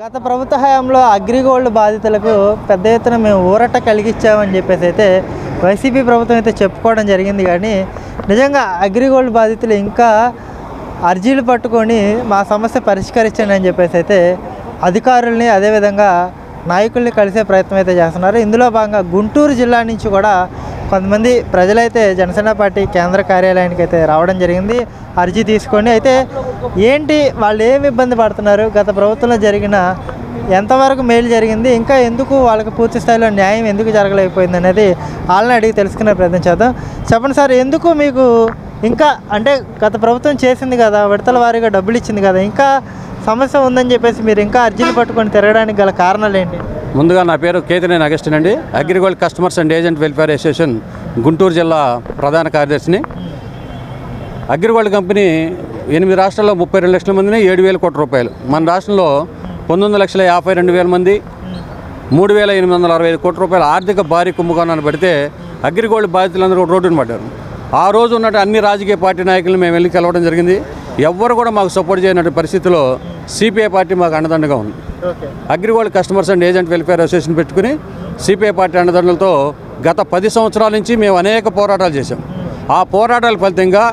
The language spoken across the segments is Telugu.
గత ప్రభుత్వ హయాంలో అగ్రిగోల్డ్ బాధితులకు పెద్ద ఎత్తున మేము ఊరట కలిగించామని చెప్పేసి అయితే వైసీపీ ప్రభుత్వం అయితే చెప్పుకోవడం జరిగింది. కానీ నిజంగా అగ్రిగోల్డ్ బాధితులు ఇంకా అర్జీలు పట్టుకొని మా సమస్య పరిష్కరించండి అని చెప్పేసి అయితే అధికారుల్ని అదేవిధంగా నాయకుల్ని కలిసే ప్రయత్నం అయితే చేస్తున్నారు. ఇందులో భాగంగా గుంటూరు జిల్లా నుంచి కూడా కొంతమంది ప్రజలైతే జనసేన పార్టీ కేంద్ర కార్యాలయానికి అయితే రావడం జరిగింది. అర్జీ తీసుకొని అయితే ఏంటి వాళ్ళు ఏమి ఇబ్బంది పడుతున్నారు, గత ప్రభుత్వంలో జరిగిన ఎంతవరకు మేలు జరిగింది, ఇంకా ఎందుకు వాళ్ళకి పూర్తి స్థాయిలో న్యాయం ఎందుకు జరగలేకపోయింది అనేది వాళ్ళని అడిగి తెలుసుకునే ప్రయత్నం చేద్దాం. చెప్పండి సార్, ఎందుకు మీకు ఇంకా అంటే గత ప్రభుత్వం చేసింది కదా, విడతల వారీగా డబ్బులు ఇచ్చింది కదా, ఇంకా సమస్య ఉందని చెప్పేసి మీరు ఇంకా అర్జీలు పట్టుకొని తిరగడానికి గల కారణాలు ఏంటి? ముందుగా నా పేరు కేతినేని అగస్టిన్ అండి. AgriGold customers and agent welfare association Guntur జిల్లా ప్రధాన కార్యదర్శిని. అగ్రిగోల్డ్ కంపెనీ 8 రాష్ట్రాల్లో 32 లక్షల మందిని 7,000 కోట్ల రూపాయలు, మన రాష్ట్రంలో 19,52,000 మంది 3,865 కోట్ల రూపాయల ఆర్థిక భారీ కుంభకోణాన్ని పడితే అగ్రిగోల్డ్ బాధితులందరూ రోడ్డును పడ్డారు. ఆ రోజు ఉన్నట్టు అన్ని రాజకీయ పార్టీ నాయకులను మేము వెళ్ళి కలవడం జరిగింది. ఎవ్వరు కూడా మాకు సపోర్ట్ చేయనటువంటి పరిస్థితిలో సిపిఐ పార్టీ మాకు అండదండగా ఉంది. AgriGold customers and agent welfare association పెట్టుకుని సిపిఐ పార్టీ అండదండలతో గత 10 సంవత్సరాల నుంచి మేము అనేక పోరాటాలు చేశాం. ఆ పోరాటాల ఫలితంగా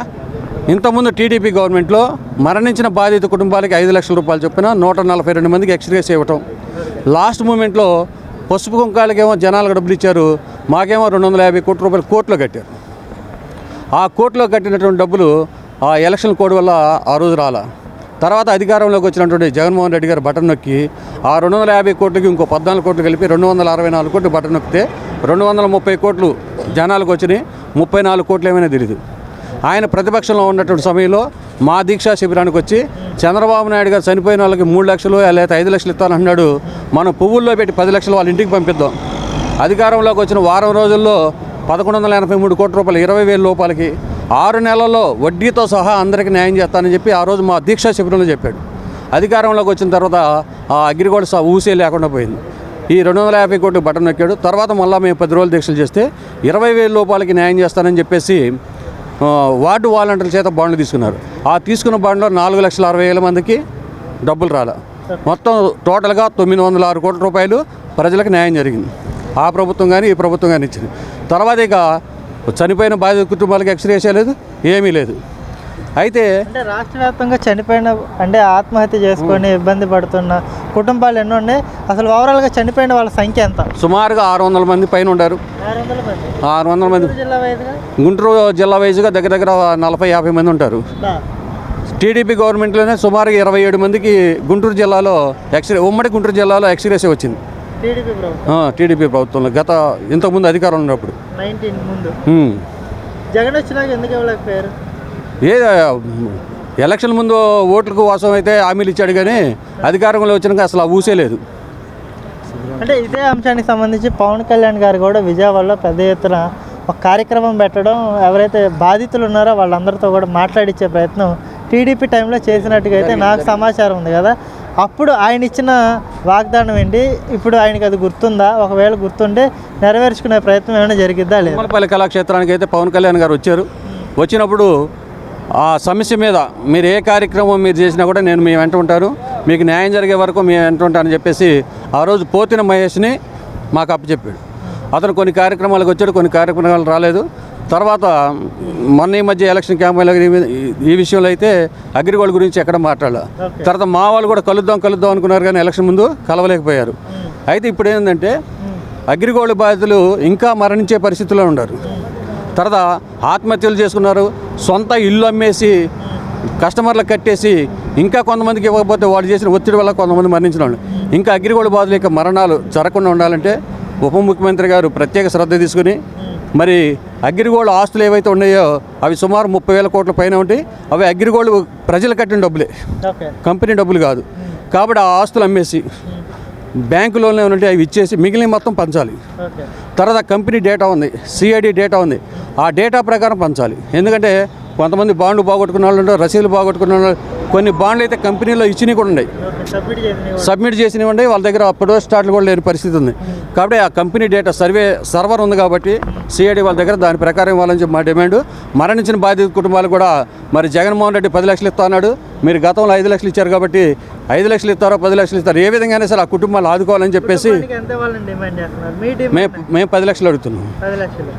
ఇంతకుముందు టీడీపీ గవర్నమెంట్లో మరణించిన బాధిత కుటుంబాలకి 5 లక్షల రూపాయలు చొప్పున 142 మందికి ఎక్స్గ్రేస్ ఇవ్వటం, లాస్ట్ మూమెంట్లో పసుపు కుంకాలకేమో జనాలకు డబ్బులు ఇచ్చారు, మాకేమో 250 కోట్ల రూపాయలు కోర్టులో కట్టారు. ఆ కోర్టులో కట్టినటువంటి డబ్బులు ఆ ఎలక్షన్ కోడ్ వల్ల ఆ రోజు రాలా. తర్వాత అధికారంలోకి వచ్చినటువంటి జగన్మోహన్ రెడ్డి గారు బటన్ నొక్కి ఆ 250 కోట్లకి ఇంకో 14 కోట్లు కలిపి 264 కోట్లు బటన్ నొక్కితే 230 కోట్లు జనాలకు వచ్చినాయి, 34 కోట్లు ఏమైనా తెలియదు. ఆయన ప్రతిపక్షంలో ఉన్నటువంటి సమయంలో మా దీక్షా శిబిరానికి వచ్చి చంద్రబాబు నాయుడు గారు చనిపోయిన వాళ్ళకి 3 లక్షలు లేదా 5 లక్షలు ఇస్తానంటున్నాడు, మనం పువ్వుల్లో పెట్టి 10 లక్షలు వాళ్ళ ఇంటికి పంపిద్దాం. అధికారంలోకి వచ్చిన వారం రోజుల్లో 1,183 కోట్ల రూపాయలు 20,000 రూపాయలకి 6 నెలల్లో వడ్డీతో సహా అందరికీ న్యాయం చేస్తానని చెప్పి ఆ రోజు మా దీక్షా శిబిరంలో చెప్పాడు. అధికారంలోకి వచ్చిన తర్వాత ఆ అగ్రిగోల్డ్ ఊసే లేకుండా పోయింది. ఈ 250 కోట్లు బటన్ నొక్కాడు. తర్వాత మళ్ళీ మేము 10 రోజులు దీక్షలు చేస్తే 20,000 రూపాయలకి న్యాయం చేస్తానని చెప్పేసి వార్డు వాలంటీర్ల చేత బాండ్లు తీసుకున్నారు. ఆ తీసుకున్న బాండ్లో 4,60,000 మందికి డబ్బులు రాలే. మొత్తం టోటల్గా 906 కోట్ల రూపాయలు ప్రజలకు న్యాయం జరిగింది. ఆ ప్రభుత్వం కానీ ఈ ప్రభుత్వం కానీ ఇచ్చింది. తర్వాత ఇక చనిపోయిన బాధిత కుటుంబాలకు ఎక్స్గ్రేస్ లేదు, ఏమీ లేదు. అయితే అంటే రాష్ట్ర వ్యాప్తంగా చనిపోయిన అంటే ఆత్మహత్య చేసుకొని ఇబ్బంది పడుతున్న కుటుంబాలు ఎన్నో ఉన్నాయి. అసలు ఓవరాల్గా చనిపోయిన వాళ్ళ సంఖ్య ఎంత? సుమారుగా 600 మంది పైన ఉన్నారు. 600 మంది గుంటూరు జిల్లా వైజ్గా దగ్గర 40-50 మంది ఉంటారు. టీడీపీ గవర్నమెంట్లోనే సుమారుగా 27 మందికి గుంటూరు జిల్లాలో ఉమ్మడి గుంటూరు జిల్లాలో ఎక్స్గ్రేస్ వచ్చింది. టీడీపీ ప్రభుత్వంలో గత ఇంతకుముందు అధికారంలో ఉన్నప్పుడు జగన్ వచ్చినాక ఎందుకు ఇవ్వలేకపోయారు? ఎలక్షన్ ముందు ఓట్లకు కోసం అయితే హామీలు ఇచ్చాడు, కానీ అధికారంలో వచ్చినాక అసలు ఆ ఊసే లేదు. అంటే ఇదే అంశానికి సంబంధించి పవన్ కళ్యాణ్ గారు కూడా విజయవాడలో పెద్ద ఎత్తున ఒక కార్యక్రమం పెట్టడం, ఎవరైతే బాధితులు ఉన్నారో వాళ్ళందరితో కూడా మాట్లాడించే ప్రయత్నం టీడీపీ టైంలో చేసినట్టుగా అయితే నాకు సమాచారం ఉంది కదా. అప్పుడు ఆయన ఇచ్చిన వాగ్దానం ఏంటి, ఇప్పుడు ఆయనకి అది గుర్తుందా? ఒకవేళ గుర్తుంటే నెరవేర్చుకునే ప్రయత్నం ఏమైనా జరిగిద్దా లేదా? తిరుమలపల్లి కళాక్షేత్రానికి అయితే పవన్ కళ్యాణ్ గారు వచ్చారు. వచ్చినప్పుడు ఆ సమస్య మీద మీరు ఏ కార్యక్రమం మీరు చేసినా కూడా నేను మీ వెంట ఉంటాను, మీకు న్యాయం జరిగే వరకు మీ వెంట ఉంటానని చెప్పేసి ఆ రోజు పోతిన మహేష్ని మాకు అప్పచెప్పాడు. అతను కొన్ని కార్యక్రమాలకు వచ్చాడు, కొన్ని కార్యక్రమాలు రాలేదు. తర్వాత మొన్న ఈ మధ్య ఎలక్షన్ క్యాంపెయిన్లో ఈ విషయంలో అయితే అగ్రిగోల్డ్ గురించి ఎక్కడ మాట్లాడాలి. తర్వాత మా వాళ్ళు కూడా కలుద్దాం అనుకున్నారు, కానీ ఎలక్షన్ ముందు కలవలేకపోయారు. అయితే ఇప్పుడు ఏంటంటే అగ్రిగోల్డ్ బాధితులు ఇంకా మరణించే పరిస్థితుల్లో ఉన్నారు. తర్వాత ఆత్మహత్యలు చేసుకున్నారు, సొంత ఇల్లు అమ్మేసి కస్టమర్లకు కట్టేసి ఇంకా కొంతమందికి ఇవ్వకపోతే వాళ్ళు చేసిన ఒత్తిడి వల్ల కొంతమంది మరణించిన వాళ్ళు. ఇంకా అగ్రిగోల్డ్ బాధితుల యొక్క మరణాలు జరగకుండా ఉండాలంటే ఉప ముఖ్యమంత్రి గారు ప్రత్యేక శ్రద్ధ తీసుకుని మరి అగ్రిగోల్డ్ ఆస్తులు ఏవైతే ఉన్నాయో అవి సుమారు 30,000 కోట్ల పైన ఉంటాయి. అవి అగ్రిగోల్డ్ ప్రజలు కట్టిన డబ్బులే, కంపెనీ డబ్బులు కాదు. కాబట్టి ఆ ఆస్తులు అమ్మేసి బ్యాంకు లోన్లు ఏమైనా ఉంటే అవి ఇచ్చేసి మిగిలిన మొత్తం పంచాలి. తర్వాత కంపెనీ డేటా ఉంది, సిఐడి డేటా ఉంది, ఆ డేటా ప్రకారం పంచాలి. ఎందుకంటే కొంతమంది బాండ్లు బాగొట్టుకున్న వాళ్ళు ఉంటారు, రసీదులు బాగొట్టుకున్న వాళ్ళు, కొన్ని బాండ్లు అయితే కంపెనీలో ఇచ్చినవి కూడా ఉన్నాయి, సబ్మిట్ చేసినవి ఉన్నాయి, వాళ్ళ దగ్గర అప్పుడు స్టార్ట్లు కూడా లేని పరిస్థితి ఉంది. కాబట్టి ఆ కంపెనీ డేటా సర్వర్ ఉంది కాబట్టి సిఐడి వాళ్ళ దగ్గర దాని ప్రకారం ఇవ్వాలని చెప్పి మా డిమాండ్. మరణించిన బాధిత కుటుంబాలు కూడా మరి జగన్మోహన్ రెడ్డి 10 లక్షలు ఇస్తా అన్నాడు, మీరు గతంలో 5 లక్షలు ఇచ్చారు కాబట్టి 5 లక్షలు ఇస్తారో 10 లక్షలు ఇస్తారో ఏ విధంగానే సరే ఆ కుటుంబాలు ఆదుకోవాలని చెప్పేసి ఎంత వాళ్ళని డిమాండ్ చేస్తున్నారు? మీ డిమాండ్ మేము 10 లక్షలు అడుగుతున్నాం. 10 లక్షలు.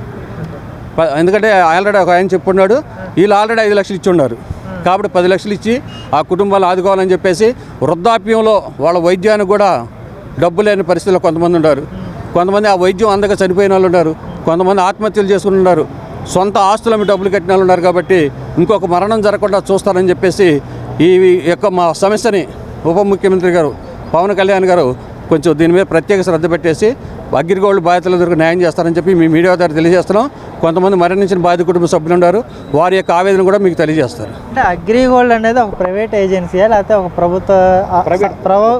ఎందుకంటే ఆల్రెడీ ఒక ఆయన చెప్పున్నాడు, వీళ్ళు ఆల్రెడీ 5 లక్షలు ఇచ్చి ఉన్నారు కాబట్టి 10 లక్షలు ఇచ్చి ఆ కుటుంబాలు ఆదుకోవాలని చెప్పేసి. వృద్ధాప్యంలో వాళ్ళ వైద్యానికి కూడా డబ్బు లేని పరిస్థితుల్లో కొంతమంది ఉన్నారు, కొంతమంది ఆ వైద్యం అందక చనిపోయిన వాళ్ళు ఉన్నారు, కొంతమంది ఆత్మహత్యలు చేసుకుని ఉన్నారు, సొంత ఆస్తుల డబ్బులు కట్టిన వాళ్ళు ఉన్నారు. కాబట్టి ఇంకొక మరణం జరగకుండా చూస్తారని చెప్పేసి ఈ యొక్క మా సమస్యని ఉప ముఖ్యమంత్రి గారు పవన్ కళ్యాణ్ గారు కొంచెం దీని మీద ప్రత్యేక శ్రద్ధ పెట్టేసి అగ్రిగోల్డ్ బాధితులందరికీ న్యాయం చేస్తారని చెప్పి మీ మీడియా ద్వారా తెలియజేస్తున్నాం. కొంతమంది మరణించిన బాధిత కుటుంబ సభ్యులు ఉన్నారు, వారి యొక్క ఆవేదన కూడా మీకు తెలియజేస్తారు. అంటే అగ్రిగోల్డ్ అనేది ఒక ప్రైవేట్ ఏజెన్సీయా లేకపోతే ఒక ప్రభుత్వ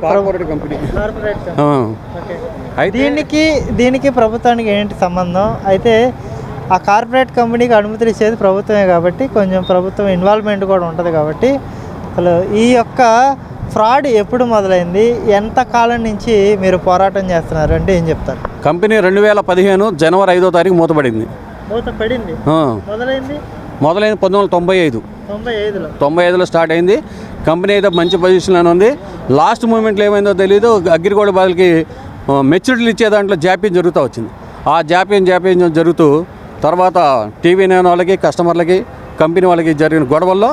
కార్పొరేట్ కంపెనీ. దీనికి ప్రభుత్వానికి ఏంటి సంబంధం? అయితే ఆ కార్పొరేట్ కంపెనీకి అనుమతులు ఇచ్చేది ప్రభుత్వమే కాబట్టి కొంచెం ప్రభుత్వం ఇన్వాల్వ్మెంట్ కూడా ఉంటుంది. కాబట్టి అసలు ఈ యొక్క ఫ్రాడ్ ఎప్పుడు మొదలైంది, ఎంత కాలం నుంచి మీరు పోరాటం చేస్తున్నారు అంటే ఏం చెప్తారు? కంపెనీ 2015 జనవరి 5వ తారీఖు మూతపడింది. మూతపడింది. మొదలైంది 1995లో స్టార్ట్ అయింది. కంపెనీ అయితే మంచి పొజిషన్లో ఉంది. లాస్ట్ మూమెంట్లో ఏమైందో తెలియదు, అగ్రిగోల్డ్ బాధలకి మెచ్యూరిటీలు ఇచ్చే దాంట్లో జాప్యం జరుగుతూ వచ్చింది. ఆ జాప్యం జరుగుతూ తర్వాత టీవీ నైన్ వాళ్ళకి కస్టమర్లకి కంపెనీ వాళ్ళకి జరిగిన గొడవల్లో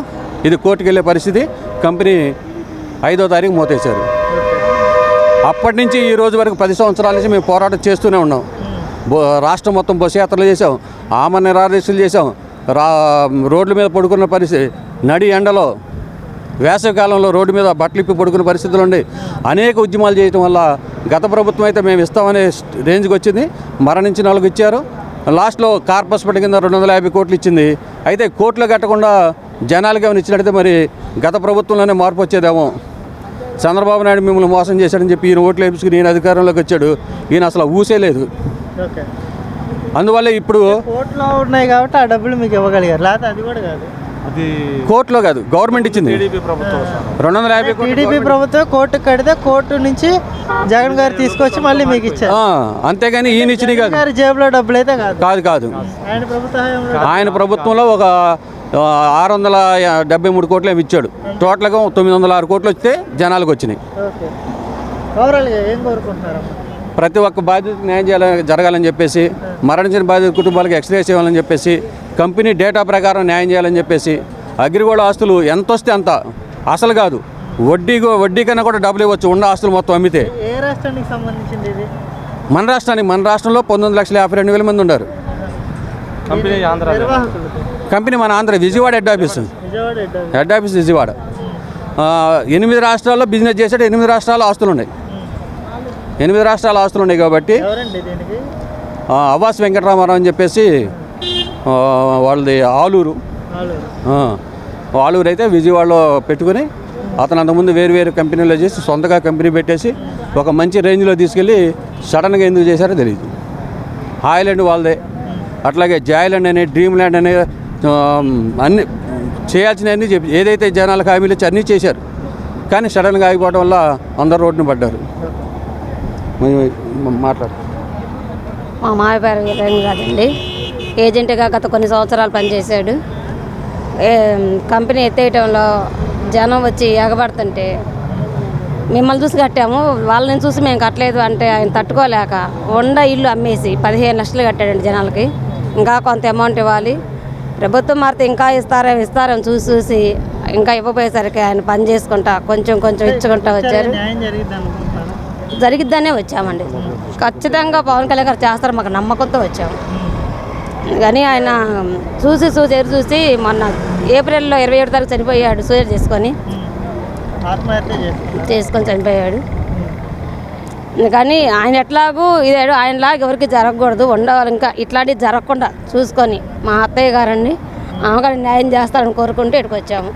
ఇది కోర్టుకు వెళ్ళే పరిస్థితి. కంపెనీ 5వ తారీఖు మూతేశారు. అప్పటి నుంచి ఈ రోజు వరకు 10 సంవత్సరాల నుంచి మేము పోరాటం చేస్తూనే ఉన్నాం. రాష్ట్రం మొత్తం బస్సు యాత్రలు చేసాం, ఆమరణ నిరాదీక్షలు చేసాం, రోడ్ల మీద పడుకున్న పరిస్థితి, నడి ఎండలో వేసవికాలంలో రోడ్డు మీద బట్టలు ఇప్పి పడుకున్న పరిస్థితులు ఉండి అనేక ఉద్యమాలు చేయడం వల్ల గత ప్రభుత్వం అయితే మేము ఇస్తామనే రేంజ్కి వచ్చింది. మరణించిన వాళ్ళకి ఇచ్చారు. లాస్ట్లో కార్పస్ పట్టు కింద 250 కోట్లు ఇచ్చింది. అయితే కోట్లు కట్టకుండా జనాలకి ఏమైనా ఇచ్చినట్టయితే మరి గత ప్రభుత్వంలోనే మార్పు వచ్చేదేమో. చంద్రబాబు నాయుడు మిమ్మల్ని మోసం చేశాడని చెప్పి ఈయన ఓట్లు వేయించుకుని ఈయన అధికారంలోకి వచ్చాడు. ఈయన అసలు ఊసే లేదు. అందువల్ల ఇప్పుడు కోర్టులో ఉన్నాయి కాబట్టి ఆ డబ్బులు మీకు ఇవ్వగలిగారు, లేకపోతే అది కూడా కాదు. కోర్టులో కాదు, గవర్నమెంట్ ఇచ్చింది. 250 టీడీపీ ప్రభుత్వం కోర్టుకు కడితే కోర్టు నుంచి జగన్ గారు తీసుకొచ్చి మళ్ళీ మీకు ఇచ్చారు. అంతేగాని ఈయన ఇచ్చింది కాదు, జేబులో డబ్బులు అయితే కాదు. ఆయన ప్రభుత్వంలో ఒక 673 కోట్లు ఏమి ఇచ్చాడు. టోటల్గా 906 కోట్లు వస్తే జనాలకు వచ్చినాయి. ఏం కోరుకుంటున్నారు? ప్రతి ఒక్క బాధ్యతకు న్యాయం జరగాలని చెప్పేసి, మరణించిన బాధిత కుటుంబాలకు ఎక్స్రే చేయాలని చెప్పేసి, కంపెనీ డేటా ప్రకారం న్యాయం చేయాలని చెప్పేసి, అగ్రిగోల్డ్ ఆస్తులు ఎంత వస్తే అంత, అసలు కాదు వడ్డీ కన్నా కూడా డబ్బులు ఇవ్వచ్చు ఉన్న ఆస్తులు మొత్తం అమ్మితే. ఏ రాష్ట్రానికి సంబంధించింది ఇది? మన రాష్ట్రంలో 19,52,000 మంది ఉన్నారు. కంపెనీ మన ఆంధ్ర విజయవాడ హెడ్ ఆఫీస్ విజయవాడ. 8 రాష్ట్రాల్లో బిజినెస్ చేసాడు. 8 రాష్ట్రాల్లో ఆస్తులు ఉన్నాయి. 8 రాష్ట్రాల ఆస్తులు ఉన్నాయి కాబట్టి అవాస్ వెంకటరామారావు అని చెప్పేసి వాళ్ళది ఆలూరు అయితే విజయవాడలో పెట్టుకుని అతను అంతకుముందు వేరు కంపెనీలో చేసి సొంతగా కంపెనీ పెట్టేసి ఒక మంచి రేంజ్లో తీసుకెళ్ళి సడన్గా ఎందుకు చేశారో తెలియదు. హాయ్లాండ్ వాళ్ళదే, అట్లాగే జాయ్లాండ్ అనే డ్రీమ్ ల్యాండ్ అనే అన్ని చేయాల్సినవన్నీ చెప్పి ఏదైతే జనాలకు హామీలు ఇచ్చి అన్నీ చేశారు. కానీ సడన్గా ఆగిపోవడం వల్ల అందరు రోడ్డును పడ్డారు. మాట్లాడు. మా మామయ్య పేరు వీరేం కాదండి. ఏజెంట్గా గత కొన్ని సంవత్సరాలు పనిచేశాడు. కంపెనీ ఎత్తేయటంలో జనం వచ్చి ఎగబడుతుంటే మిమ్మల్ని చూసి కట్టాము, వాళ్ళని చూసి మేము కట్టలేదు అంటే ఆయన తట్టుకోలేక ఇల్లు అమ్మేసి 15 లక్షలు కట్టాడండి జనాలకి. ఇంకా కొంత అమౌంట్ ఇవ్వాలి, ప్రభుత్వం మారితే ఇంకా ఇస్తారని చూసి ఇంకా ఇవ్వబోయేసరికి ఆయన పని చేసుకుంటా కొంచెం ఇచ్చుకుంటా వచ్చారు. జరిగిద్దనే వచ్చామండి. ఖచ్చితంగా పవన్ కళ్యాణ్ గారు చేస్తారు మాకు నమ్మకంతో వచ్చాము. కానీ ఆయన చూసి మొన్న ఏప్రిల్లో 27 తారీఖు చనిపోయాడు. సూసైడ్ చేసుకొని చనిపోయాడు. కానీ ఆయన ఎట్లాగూ ఇదేడు ఆయనలాగా ఎవరికి జరగకూడదు, ఉండవాలి. ఇంకా ఇట్లాంటివి జరగకుండా చూసుకొని మా అత్తయ్య గారండి ఆమెగారు న్యాయం చేస్తారని కోరుకుంటూ ఇక్కడికి వచ్చాము.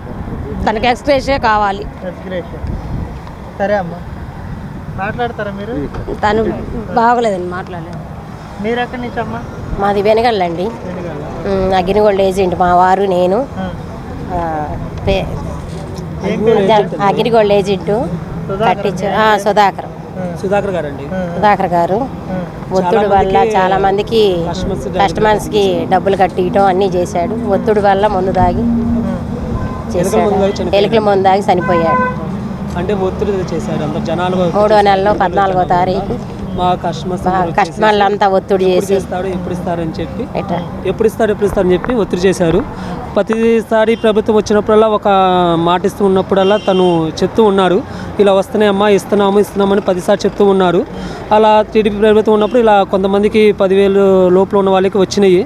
తనకి ఎక్స్‌గ్రేషియా కావాలి. సరే అమ్మా, మాట్లాడతారా మీరు? తను బాగోలేదండి, మాట్లాడలేదు. మీరు ఎక్కడి నుంచి అమ్మా? మాది వెనగళ్ళండి. అగ్రిగోల్డ్ ఏజెంట్ మా వారు, నేను. అగ్రిగోల్డ్ ఏజెంట్ కట్టించారు. సుధాకర్ గారు ఒత్తిడి వల్ల చాలా మందికి కస్టమర్స్కి డబ్బులు కట్టియటం అన్నీ చేశాడు. ఒత్తిడి వల్ల మందు తాగి చేశాడు. ఎలుకల మందు తాగి చనిపోయాడు. అంటే ఒత్తిడి చేశారు అందరు జనాలు. 3వ నెలలో 14వ తారీఖు మా కస్టమర్స్ కస్టమర్లంతా ఒత్తిడి చేసి ఎప్పుడు ఇస్తారని చెప్పి ఎప్పుడు ఇస్తారని చెప్పి ఒత్తిడి చేశారు. ప్రతిసారి ప్రభుత్వం వచ్చినప్పుడల్లా ఒక మాట ఇస్తూ ఉన్నప్పుడల్లా తను చెప్తూ ఉన్నారు, ఇలా వస్తున్నాయమ్మా ఇస్తున్నామని 10 సార్లు చెప్తూ ఉన్నారు. అలా టీడీపీ ప్రభుత్వం ఉన్నప్పుడు ఇలా కొంతమందికి 10,000 లోపల ఉన్న వాళ్ళకి వచ్చినాయి.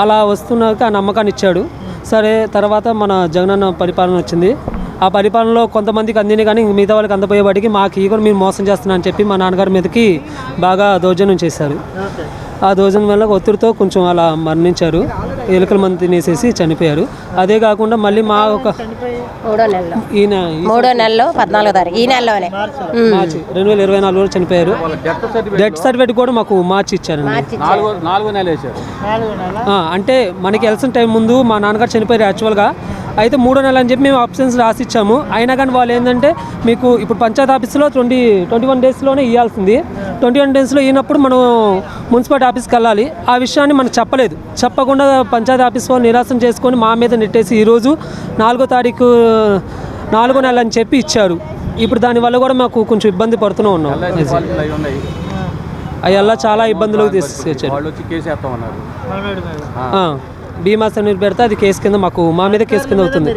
అలా వస్తున్నాక ఆ నమ్మకాన్ని ఇచ్చాడు. సరే, తర్వాత మన జగనన్న పరిపాలన వచ్చింది. ఆ పరిపాలనలో కొంతమందికి అందిని కానీ మిగతా వాళ్ళకి అందపోయేవాడికి మాకు ఈ కూడా మీరు మోసం చేస్తున్నా అని చెప్పి మా నాన్నగారి మీదకి బాగా దౌర్జన్యం చేశారు. ఆ దౌర్జన్యం వల్ల ఒత్తిడితో కొంచెం అలా మరణించారు. ఎలుకల మందు తినేసేసి చనిపోయారు. అదే కాకుండా మళ్ళీ మా ఒక 3వ నెలలో ఈయన 3వ నెలలో 14వ తారీఖు ఈ నెలలోనే మార్చి 2024లో చనిపోయారు. డెత్ సర్టిఫికేట్ కూడా మాకు మార్చి ఇచ్చారండి. 4వ నెల వేశారు. అంటే మనకి ఎలక్షన్ టైం ముందు మా నాన్నగారు చనిపోయారు యాక్చువల్గా. అయితే 3వ నెల అని చెప్పి మేము ఆప్షన్స్ రాసి ఇచ్చాము. అయినా కానీ వాళ్ళు ఏంటంటే మీకు ఇప్పుడు పంచాయతీ ఆఫీస్లో 21 డేస్లోనే ఇవ్వాల్సింది. 21 డేస్లో ఇవ్వనప్పుడు మనం మున్సిపాలిటీ ఆఫీస్కి వెళ్ళాలి. ఆ విషయాన్ని మనకు చెప్పకుండా పంచాయతీ ఆఫీస్ వాళ్ళు నిరాశం చేసుకొని మా మీద నెట్టేసి ఈరోజు 4వ తారీఖు 4వ నెల అని చెప్పి ఇచ్చారు. ఇప్పుడు దానివల్ల కూడా మాకు కొంచెం ఇబ్బంది పడుతూనే ఉన్నాం. అయ్యల్లా చాలా ఇబ్బందులకు తీసుకొచ్చారు. బీమా సర్టిఫికేట్ పెడితే అది కేసు కింద మా మీద కేసు కింద అవుతుంది.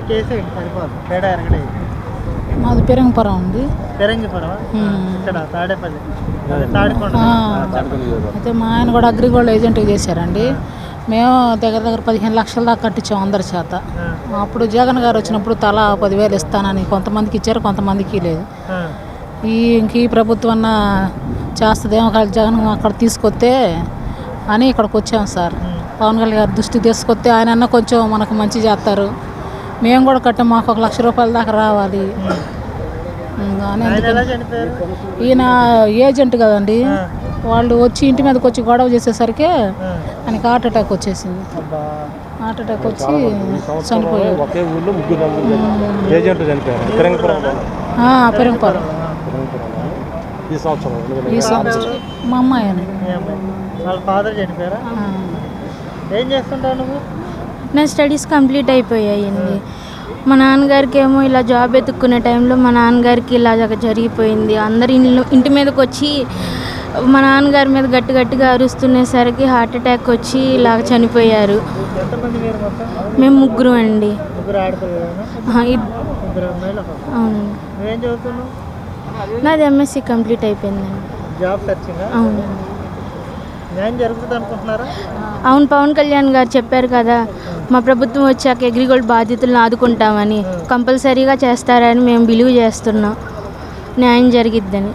మాది పెరంగపురం ఉంది. అయితే మా ఆయన కూడా అగ్రిగోల్డ్ ఏజెంట్గా చేశారండి. మేము దగ్గర 15 లక్షల దాకా కట్టించాం అందరి చేత. అప్పుడు జగన్ గారు వచ్చినప్పుడు తలా 10,000 ఇస్తానని కొంతమందికి ఇచ్చారు, కొంతమందికి లేదు. ఈ ప్రభుత్వం చేస్తుందేమో జగన్ అక్కడ తీసుకొస్తే అని ఇక్కడికి వచ్చాము సార్. పవన్ కళ్యాణ్ గారు దృష్టి తీసుకొస్తే ఆయన కొంచెం మనకు మంచి చేస్తారు. మేము కూడా కట్టాం, మాకు 1 లక్ష రూపాయల దాకా రావాలి. ఈయన ఏజెంట్ కదండి, వాళ్ళు వచ్చి ఇంటి మీదకి వచ్చి గొడవ చేసేసరికి ఆయనకి హార్ట్ అటాక్ వచ్చేసింది. హార్ట్ అటాక్ వచ్చి చనిపోయాడు. పెరంగపురం ఈ సంవత్సరం మా అమ్మాయి. ఏం చేస్తుంటావు నువ్వు? నా స్టడీస్ కంప్లీట్ అయిపోయాయండి. మా నాన్నగారికి ఏమో ఇలా జాబ్ ఎత్తుక్కునే టైంలో మా నాన్నగారికి ఇలా జరిగిపోయింది. అందరు ఇంటి మీదకి వచ్చి మా నాన్నగారి మీద గట్టిగా అరుస్తునేసరికి హార్ట్ అటాక్ వచ్చి ఇలా చనిపోయారు. మేము 3 అండి. అవును, నాది ఎంఎస్సి కంప్లీట్ అయిపోయిందండి. అవును. అవును, పవన్ కళ్యాణ్ గారు చెప్పారు కదా, మా ప్రభుత్వం వచ్చాక అగ్రిగోల్డ్ బాధితులను ఆదుకుంటామని. కంపల్సరీగా చేస్తారని మేము బిలీవ్ చేస్తున్నాం. న్యాయం జరిగిద్దని.